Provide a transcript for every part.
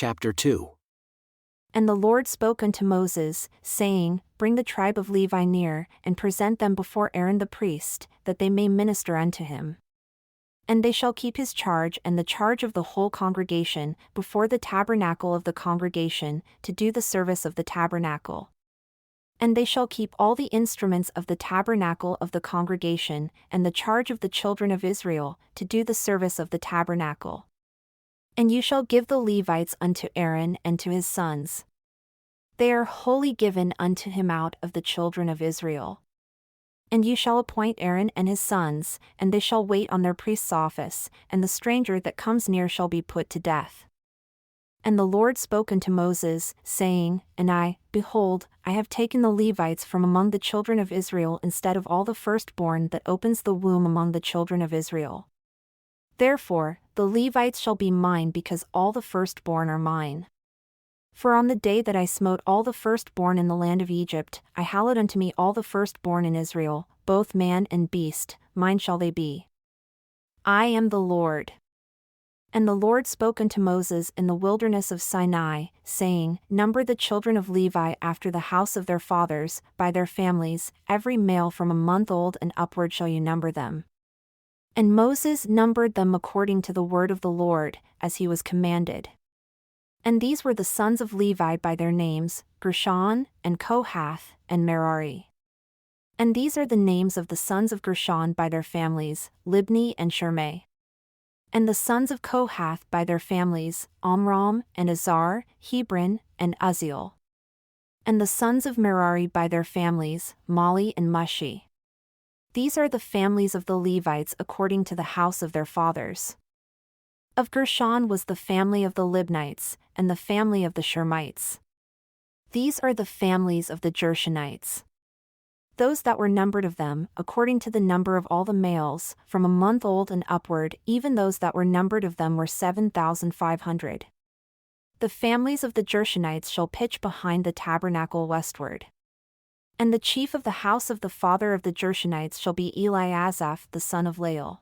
chapter 2. And the Lord spoke unto Moses, saying, Bring the tribe of Levi near, and present them before Aaron the priest, that they may minister unto him. And they shall keep his charge and the charge of the whole congregation, before the tabernacle of the congregation, to do the service of the tabernacle. And they shall keep all the instruments of the tabernacle of the congregation, and the charge of the children of Israel, to do the service of the tabernacle. And you shall give the Levites unto Aaron and to his sons. They are wholly given unto him out of the children of Israel. And you shall appoint Aaron and his sons, and they shall wait on their priest's office, and the stranger that comes near shall be put to death. And the Lord spoke unto Moses, saying, And I, behold, I have taken the Levites from among the children of Israel instead of all the firstborn that opens the womb among the children of Israel. Therefore, the Levites shall be mine because all the firstborn are mine. For on the day that I smote all the firstborn in the land of Egypt, I hallowed unto me all the firstborn in Israel, both man and beast, mine shall they be. I am the Lord. And the Lord spoke unto Moses in the wilderness of Sinai, saying, Number the children of Levi after the house of their fathers, by their families, every male from a month old and upward shall you number them. And Moses numbered them according to the word of the Lord, as he was commanded. And these were the sons of Levi by their names, Gershon, and Kohath, and Merari. And these are the names of the sons of Gershon by their families, Libni and Shimei. And the sons of Kohath by their families, Amram, and Azar, Hebron, and Uzziel. And the sons of Merari by their families, Mali and Mushi. These are the families of the Levites according to the house of their fathers. Of Gershon was the family of the Libnites, and the family of the Shemites. These are the families of the Gershonites. Those that were numbered of them, according to the number of all the males, from a month old and upward, even those that were numbered of them were 7,500. The families of the Gershonites shall pitch behind the tabernacle westward. And the chief of the house of the father of the Gershonites shall be Eliasaph the son of Lael.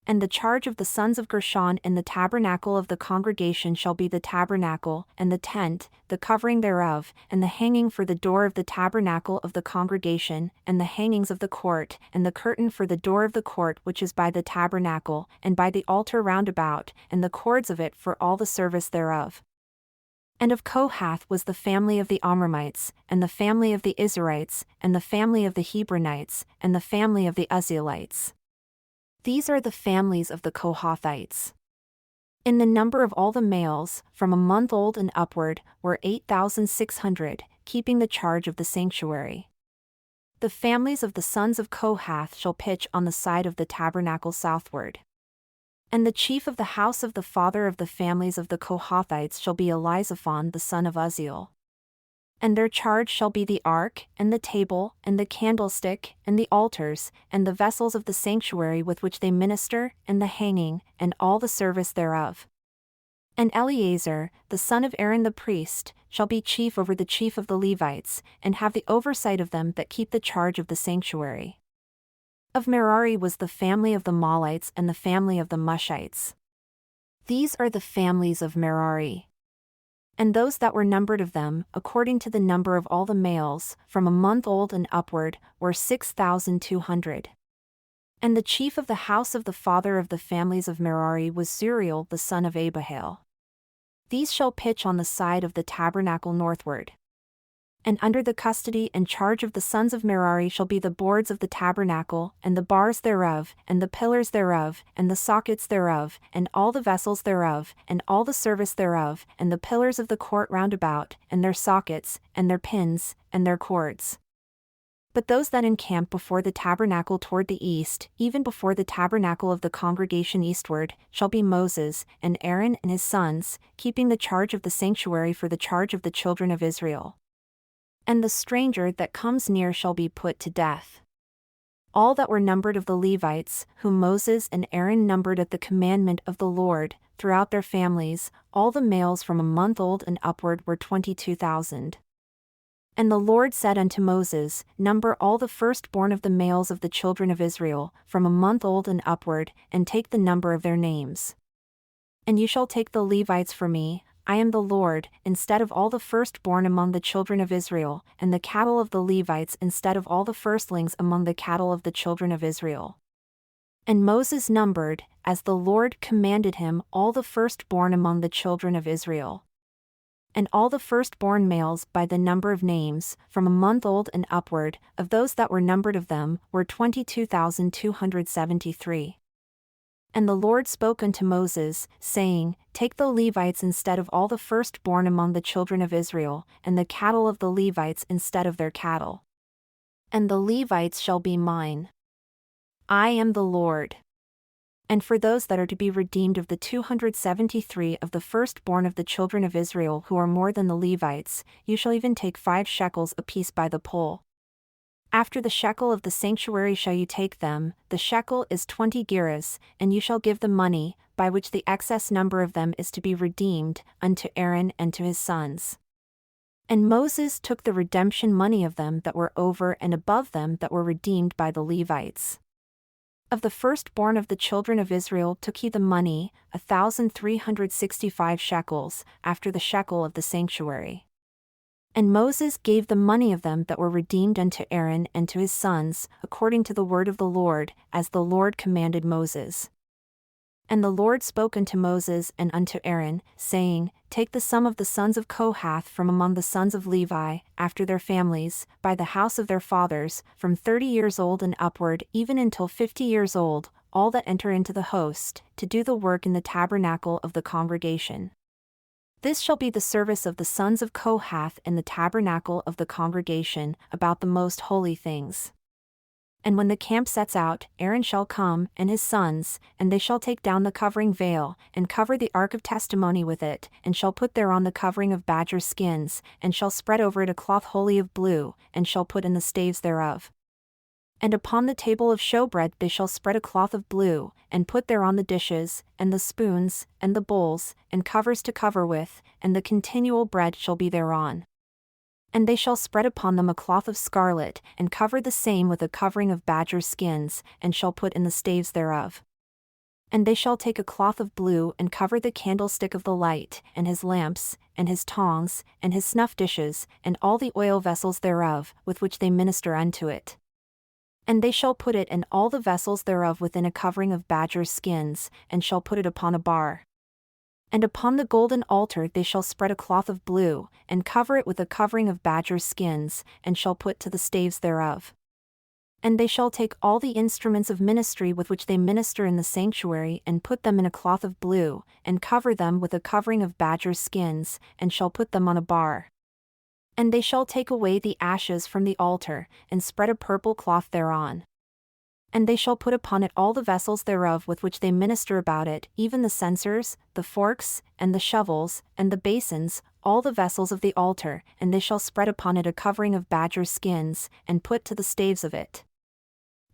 And the charge of the sons of Gershon in the tabernacle of the congregation shall be the tabernacle, and the tent, the covering thereof, and the hanging for the door of the tabernacle of the congregation, and the hangings of the court, and the curtain for the door of the court which is by the tabernacle, and by the altar round about, and the cords of it for all the service thereof. And of Kohath was the family of the Amramites, and the family of the Izharites, and the family of the Hebronites, and the family of the Uzzielites. These are the families of the Kohathites. In the number of all the males, from a month old and upward, were 8,600, keeping the charge of the sanctuary. The families of the sons of Kohath shall pitch on the side of the tabernacle southward. And the chief of the house of the father of the families of the Kohathites shall be Elizaphan the son of Uzziel. And their charge shall be the ark, and the table, and the candlestick, and the altars, and the vessels of the sanctuary with which they minister, and the hanging, and all the service thereof. And Eleazar, the son of Aaron the priest, shall be chief over the chief of the Levites, and have the oversight of them that keep the charge of the sanctuary. Of Merari was the family of the Malites and the family of the Mushites. These are the families of Merari. And those that were numbered of them, according to the number of all the males, from a month old and upward, were 6,200. And the chief of the house of the father of the families of Merari was Zuriel the son of Abihail. These shall pitch on the side of the tabernacle northward. And under the custody and charge of the sons of Merari shall be the boards of the tabernacle, and the bars thereof, and the pillars thereof, and the sockets thereof, and all the vessels thereof, and all the service thereof, and the pillars of the court round about, and their sockets, and their pins, and their cords. But those that encamp before the tabernacle toward the east, even before the tabernacle of the congregation eastward, shall be Moses, and Aaron and his sons, keeping the charge of the sanctuary for the charge of the children of Israel. And the stranger that comes near shall be put to death. All that were numbered of the Levites, whom Moses and Aaron numbered at the commandment of the Lord, throughout their families, all the males from a month old and upward were 22,000. And the Lord said unto Moses, Number all the firstborn of the males of the children of Israel, from a month old and upward, and take the number of their names. And you shall take the Levites for me, I am the Lord, instead of all the firstborn among the children of Israel, and the cattle of the Levites instead of all the firstlings among the cattle of the children of Israel. And Moses numbered, as the Lord commanded him, all the firstborn among the children of Israel. And all the firstborn males by the number of names, from a month old and upward, of those that were numbered of them, were 22,273. And the Lord spoke unto Moses, saying, Take the Levites instead of all the firstborn among the children of Israel, and the cattle of the Levites instead of their cattle. And the Levites shall be mine. I am the Lord. And for those that are to be redeemed of the 273 of the firstborn of the children of Israel who are more than the Levites, you shall even take 5 shekels apiece by the poll. After the shekel of the sanctuary shall you take them, the shekel is 20 gerahs, and you shall give the money, by which the excess number of them is to be redeemed, unto Aaron and to his sons. And Moses took the redemption money of them that were over and above them that were redeemed by the Levites. Of the firstborn of the children of Israel took he the money, 1,365 shekels, after the shekel of the sanctuary. And Moses gave the money of them that were redeemed unto Aaron and to his sons, according to the word of the Lord, as the Lord commanded Moses. And the Lord spoke unto Moses and unto Aaron, saying, Take the sum of the sons of Kohath from among the sons of Levi, after their families, by the house of their fathers, from 30 years old and upward, even until 50 years old, all that enter into the host, to do the work in the tabernacle of the congregation. This shall be the service of the sons of Kohath in the tabernacle of the congregation, about the most holy things. And when the camp sets out, Aaron shall come, and his sons, and they shall take down the covering veil, and cover the ark of testimony with it, and shall put thereon the covering of badger skins, and shall spread over it a cloth wholly of blue, and shall put in the staves thereof. And upon the table of showbread they shall spread a cloth of blue, and put thereon the dishes, and the spoons, and the bowls, and covers to cover with, and the continual bread shall be thereon. And they shall spread upon them a cloth of scarlet, and cover the same with a covering of badger skins, and shall put in the staves thereof. And they shall take a cloth of blue and cover the candlestick of the light, and his lamps, and his tongs, and his snuff dishes, and all the oil vessels thereof, with which they minister unto it. And they shall put it and all the vessels thereof within a covering of badger skins, and shall put it upon a bar. And upon the golden altar they shall spread a cloth of blue, and cover it with a covering of badger skins, and shall put to the staves thereof. And they shall take all the instruments of ministry with which they minister in the sanctuary, and put them in a cloth of blue, and cover them with a covering of badger skins, and shall put them on a bar. And they shall take away the ashes from the altar, and spread a purple cloth thereon. And they shall put upon it all the vessels thereof with which they minister about it, even the censers, the forks, and the shovels, and the basins, all the vessels of the altar, and they shall spread upon it a covering of badger skins, and put to the staves of it.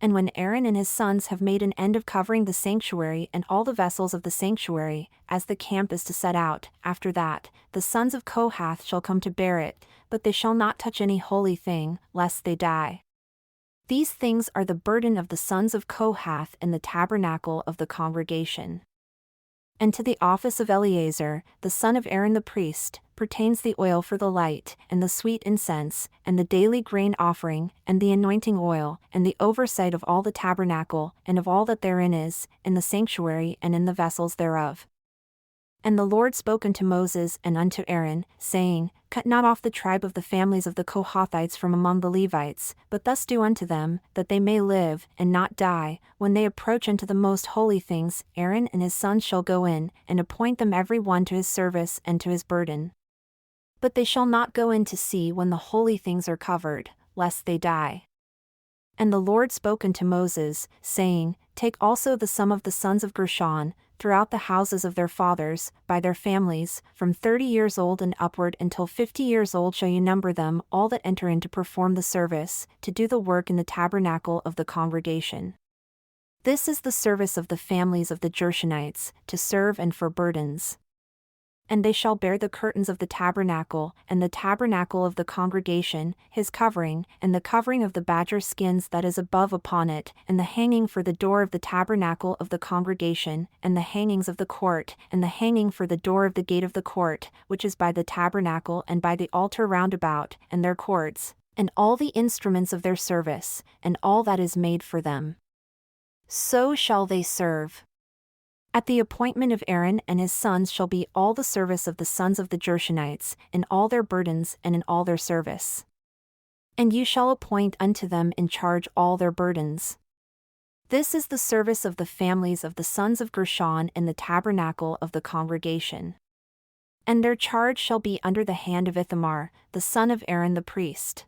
And when Aaron and his sons have made an end of covering the sanctuary and all the vessels of the sanctuary, as the camp is to set out, after that, the sons of Kohath shall come to bear it, but they shall not touch any holy thing, lest they die. These things are the burden of the sons of Kohath in the tabernacle of the congregation. And to the office of Eleazar, the son of Aaron the priest, pertains the oil for the light, and the sweet incense, and the daily grain offering, and the anointing oil, and the oversight of all the tabernacle, and of all that therein is, in the sanctuary and in the vessels thereof. And the Lord spoke unto Moses and unto Aaron, saying, Cut not off the tribe of the families of the Kohathites from among the Levites, but thus do unto them, that they may live, and not die. When they approach unto the most holy things, Aaron and his sons shall go in, and appoint them every one to his service and to his burden. But they shall not go in to see when the holy things are covered, lest they die. And the Lord spoke unto Moses, saying, Take also the sum of the sons of Gershon, throughout the houses of their fathers, by their families, from 30 years old and upward until 50 years old shall you number them, all that enter in to perform the service, to do the work in the tabernacle of the congregation. This is the service of the families of the Gershonites, to serve and for burdens. And they shall bear the curtains of the tabernacle, and the tabernacle of the congregation, his covering, and the covering of the badger skins that is above upon it, and the hanging for the door of the tabernacle of the congregation, and the hangings of the court, and the hanging for the door of the gate of the court, which is by the tabernacle and by the altar round about, and their cords, and all the instruments of their service, and all that is made for them. So shall they serve. At the appointment of Aaron and his sons shall be all the service of the sons of the Gershonites, in all their burdens and in all their service. And you shall appoint unto them in charge all their burdens. This is the service of the families of the sons of Gershon in the tabernacle of the congregation. And their charge shall be under the hand of Ithamar, the son of Aaron the priest.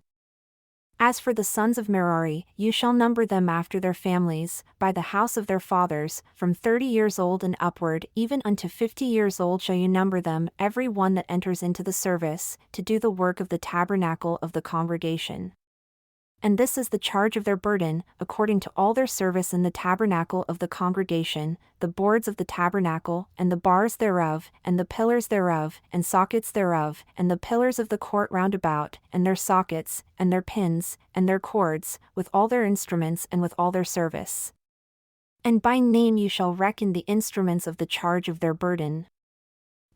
As for the sons of Merari, you shall number them after their families, by the house of their fathers, from 30 years old and upward, even unto 50 years old shall you number them, every one that enters into the service, to do the work of the tabernacle of the congregation. And this is the charge of their burden, according to all their service in the tabernacle of the congregation, the boards of the tabernacle, and the bars thereof, and the pillars thereof, and sockets thereof, and the pillars of the court round about, and their sockets, and their pins, and their cords, with all their instruments and with all their service. And by name you shall reckon the instruments of the charge of their burden.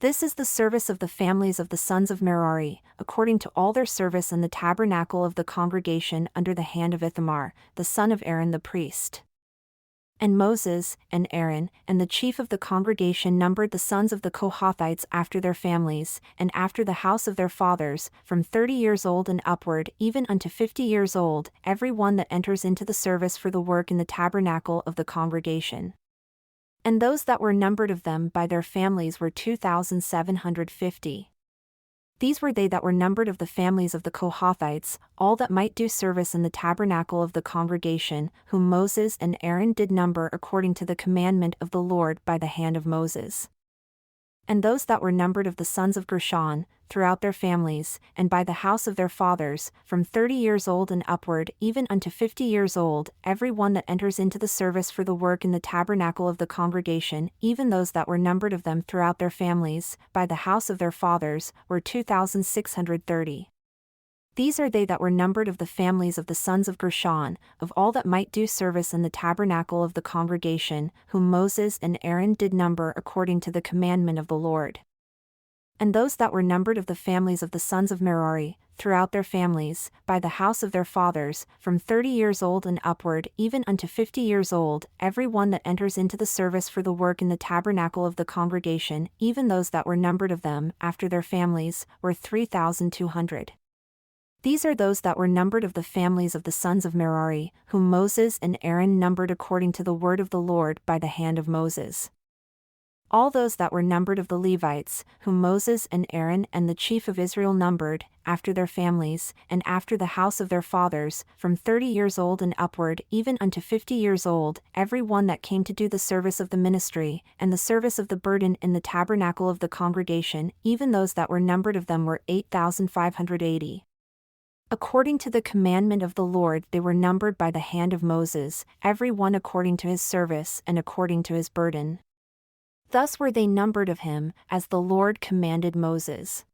This is the service of the families of the sons of Merari, according to all their service in the tabernacle of the congregation under the hand of Ithamar, the son of Aaron the priest. And Moses, and Aaron, and the chief of the congregation numbered the sons of the Kohathites after their families, and after the house of their fathers, from 30 years old and upward, even unto 50 years old, every one that enters into the service for the work in the tabernacle of the congregation. And those that were numbered of them by their families were 2,750. These were they that were numbered of the families of the Kohathites, all that might do service in the tabernacle of the congregation, whom Moses and Aaron did number according to the commandment of the Lord by the hand of Moses. And those that were numbered of the sons of Gershon, throughout their families, and by the house of their fathers, from 30 years old and upward, even unto 50 years old, every one that enters into the service for the work in the tabernacle of the congregation, even those that were numbered of them throughout their families, by the house of their fathers, were 2,630. These are they that were numbered of the families of the sons of Gershon, of all that might do service in the tabernacle of the congregation, whom Moses and Aaron did number according to the commandment of the Lord. And those that were numbered of the families of the sons of Merari, throughout their families, by the house of their fathers, from 30 years old and upward, even unto 50 years old, every one that enters into the service for the work in the tabernacle of the congregation, even those that were numbered of them, after their families, were 3,200. These are those that were numbered of the families of the sons of Merari, whom Moses and Aaron numbered according to the word of the Lord by the hand of Moses. All those that were numbered of the Levites, whom Moses and Aaron and the chief of Israel numbered, after their families, and after the house of their fathers, from 30 years old and upward, even unto 50 years old, every one that came to do the service of the ministry, and the service of the burden in the tabernacle of the congregation, even those that were numbered of them were 8,580. According to the commandment of the Lord they were numbered by the hand of Moses, every one according to his service and according to his burden. Thus were they numbered of him, as the Lord commanded Moses.